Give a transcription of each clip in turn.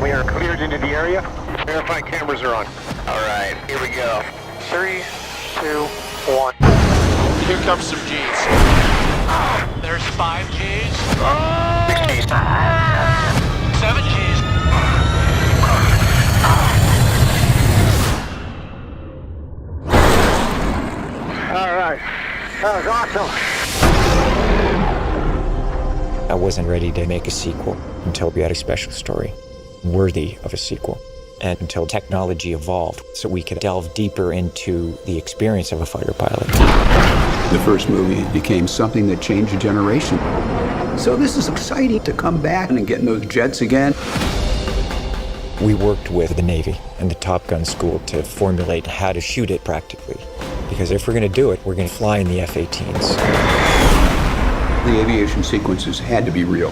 We are cleared into the area. Verify cameras are on. All right, here we go. 3, 2, 1. Here comes some G's. There's 5 G's. 6 G's. 7 G's. All right. That was awesome. I wasn't ready to make a sequel until we had a special story worthy of a sequel, and until technology evolved so we could delve deeper into the experience of a fighter pilot. The first movie became something that changed a generation. So this is exciting to come back and get in those jets again. We worked with the Navy and the Top Gun school to formulate how to shoot it practically. Because if we're going to do it, we're going to fly in the F-18s. The aviation sequences had to be real.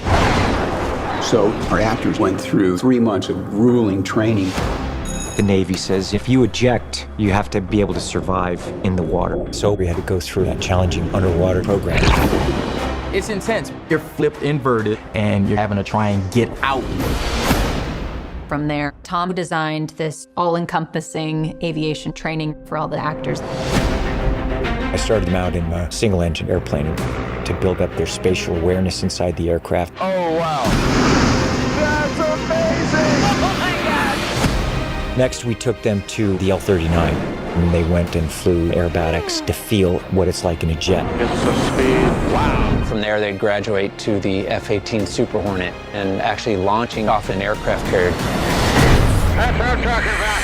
So our actors went through 3 months of grueling training. The Navy says if you eject, you have to be able to survive in the water. So we had to go through that challenging underwater program. It's intense. You're flipped inverted, and you're having to try and get out. From there, Tom designed this all-encompassing aviation training for all the actors. I started them out in a single-engine airplane to build up their spatial awareness inside the aircraft. Oh, wow. That's amazing! Oh, my God! Next, we took them to the L-39, and they went and flew aerobatics to feel what it's like in a jet. Get some speed. Wow. From there, they graduate to the F-18 Super Hornet and actually launching off an aircraft carrier. That's what I'm talking about.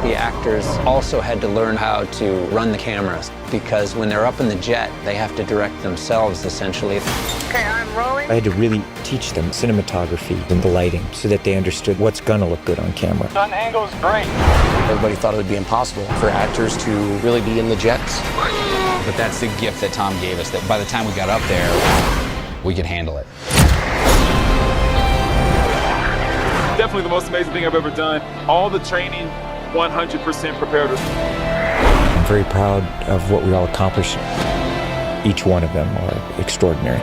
The actors also had to learn how to run the cameras because when they're up in the jet, they have to direct themselves, essentially. Okay, I'm rolling. I had to really teach them cinematography and the lighting so that they understood what's gonna look good on camera. Sun angle's great. Everybody thought it would be impossible for actors to really be in the jets. But that's the gift that Tom gave us, that by the time we got up there, we could handle it. Definitely the most amazing thing I've ever done. All the training, 100% prepared us. I'm very proud of what we all accomplished. Each one of them are extraordinary.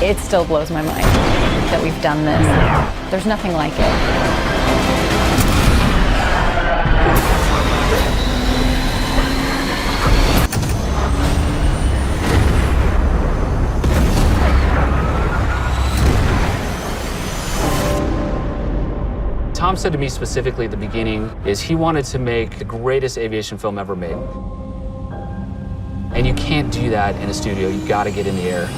It still blows my mind that we've done this. There's nothing like it. Tom said to me specifically at the beginning is he wanted to make the greatest aviation film ever made. And you can't do that in a studio. You've got to get in the air.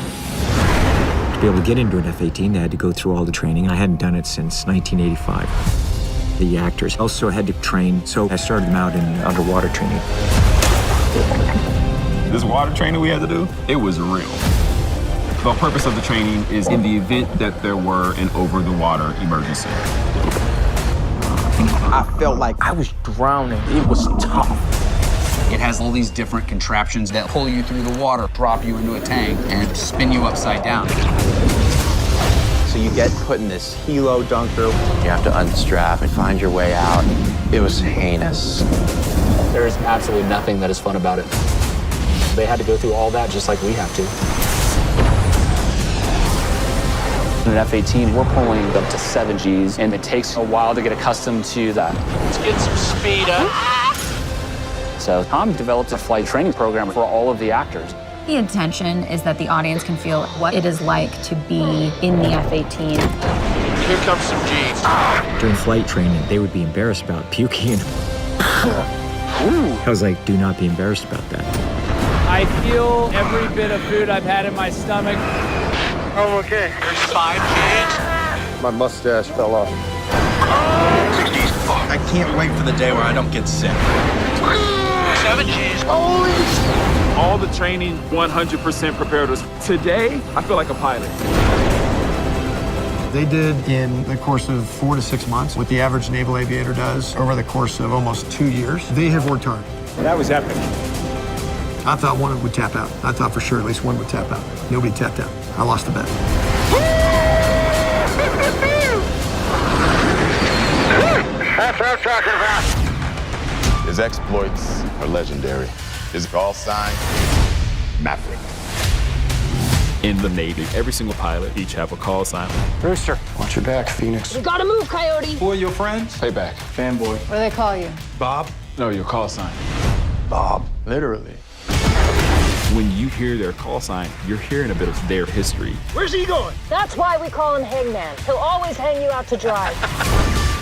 To be able to get into an F-18, they had to go through all the training. I hadn't done it since 1985. The actors also had to train, so I started them out in underwater training. This water training we had to do, it was real. The purpose of the training is in the event that there were an over-the-water emergency. I felt like I was drowning. It was tough. It has all these different contraptions that pull you through the water, drop you into a tank, and spin you upside down. So you get put in this helo dunker. You have to unstrap and find your way out. It was heinous. There's absolutely nothing that is fun about it. They had to go through all that just like we have to. In an F-18, we're pulling up to 7 Gs, and it takes a while to get accustomed to that. Let's get some speed up. So Tom developed a flight training program for all of the actors. The intention is that the audience can feel what it is like to be in the F-18. Here comes some G's. During flight training, they would be embarrassed about puking. I was like, do not be embarrassed about that. I feel every bit of food I've had in my stomach. Oh, okay. There's 5 G's. My mustache fell off. 6 G's. I can't wait for the day where I don't get sick. 7 G's. Holy! All the training, 100% prepared us. Today, I feel like a pilot. They did in the course of 4 to 6 months what the average naval aviator does over the course of almost 2 years. They have worked hard. That was epic. I thought one would tap out. I thought for sure at least one would tap out. Nobody tapped out. I lost the bet. That's what I'm talking about. His exploits are legendary. His call sign, Maverick. in the Navy. Every single pilot each have a call sign. Rooster, watch your back, Phoenix. We gotta move, Coyote. Who are your friends? Payback. Fanboy. What do they call you? Bob? No, your call sign. Bob. Literally. When you hear their call sign, you're hearing a bit of their history. Where's he going? That's why we call him Hangman. He'll always hang you out to dry.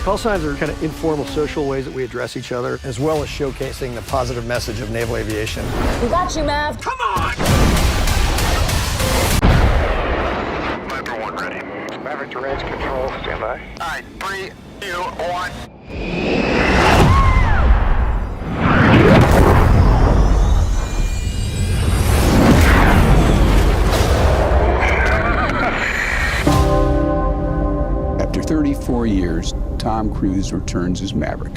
Call signs are kind of informal social ways that we address each other, as well as showcasing the positive message of naval aviation. We got you, Mav. Come on! Viper 1 ready. Maverick to range control, stand by. All right, 3, 2, 1. After 34 years, Tom Cruise returns as Maverick.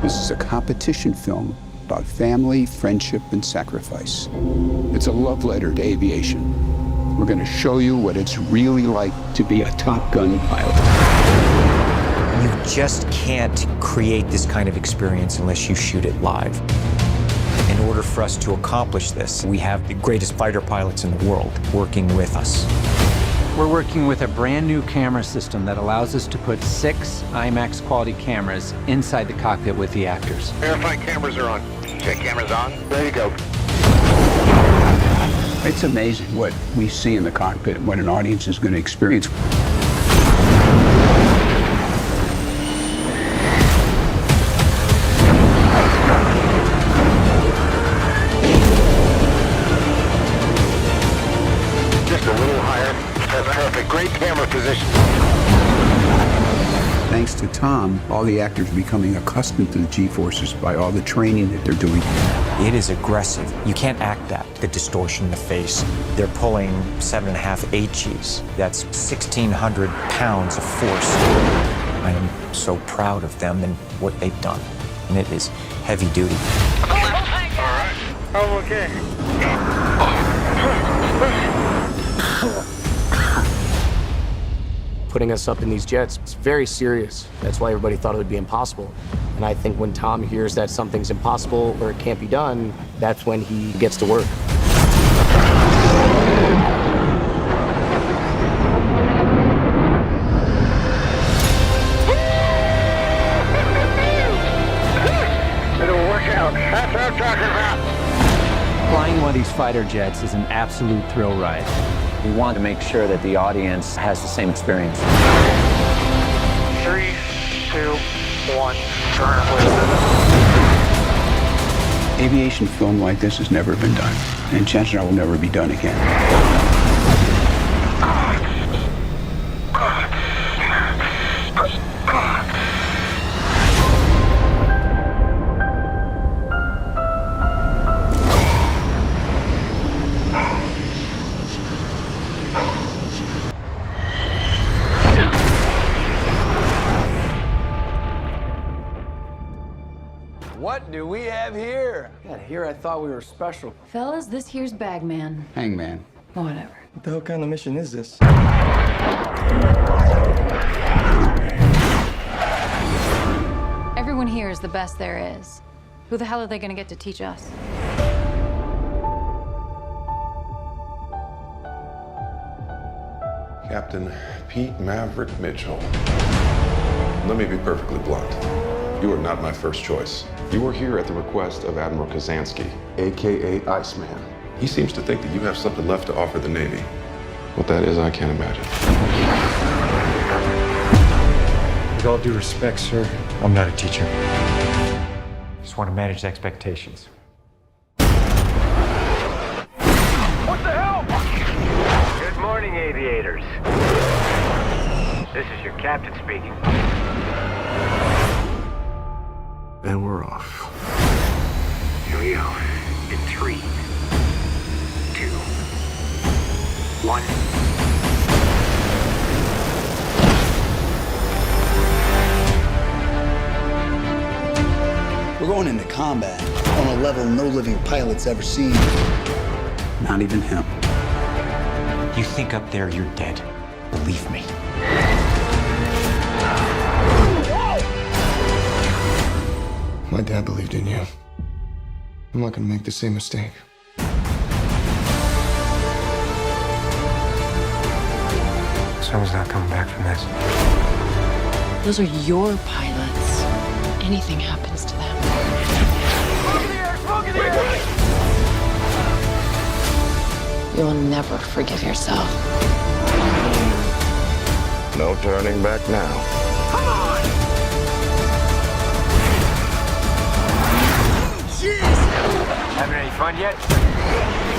This is a competition film about family, friendship, and sacrifice. It's a love letter to aviation. We're going to show you what it's really like to be a Top Gun pilot. You just can't create this kind of experience unless you shoot it live. In order for us to accomplish this, we have the greatest fighter pilots in the world working with us. We're working with a brand new camera system that allows us to put 6 IMAX quality cameras inside the cockpit with the actors. Verify cameras are on. Check cameras on. There you go. It's amazing what we see in the cockpit and what an audience is going to experience. Just a little higher. That's perfect. Great camera position. Thanks to Tom, all the actors are becoming accustomed to the G-forces by all the training that they're doing. It is aggressive. You can't act that. The distortion in the face. They're pulling 7.5 HEs. That's 1,600 pounds of force. I am so proud of them and what they've done. And it is heavy duty. All right. I'm okay. Putting us up in these jets, it's very serious. That's why everybody thought it would be impossible. And I think when Tom hears that something's impossible or it can't be done, that's when he gets to work. It'll work out. That's what I'm talking about. Flying one of these fighter jets is an absolute thrill ride. We want to make sure that the audience has the same experience. 3, 2, 1. Turn away. Aviation film like this has never been done, and chances are will never be done again. What do we have here? God, here I thought we were special. Fellas, this here's Bagman. Hangman. Whatever. What the hell kind of mission is this? Everyone here is the best there is. Who the hell are they gonna get to teach us? Captain Pete Maverick Mitchell. Let me be perfectly blunt. You are not my first choice. You are here at the request of Admiral Kazansky, AKA Iceman. He seems to think that you have something left to offer the Navy. What that is, I can't imagine. With all due respect, sir, I'm not a teacher. Just want to manage expectations. What the hell? Good morning, aviators. This is your captain speaking. And we're off. Here we go. In 3, 2, 1. We're going into combat on a level no living pilot's ever seen. Not even him. You think up there you're dead. Believe me. My dad believed in you. I'm not gonna make the same mistake. Someone's not coming back from this. Those are your pilots. Anything happens to them. Smoke in the air! You'll never forgive yourself. No turning back now. Come on! Having any fun yet?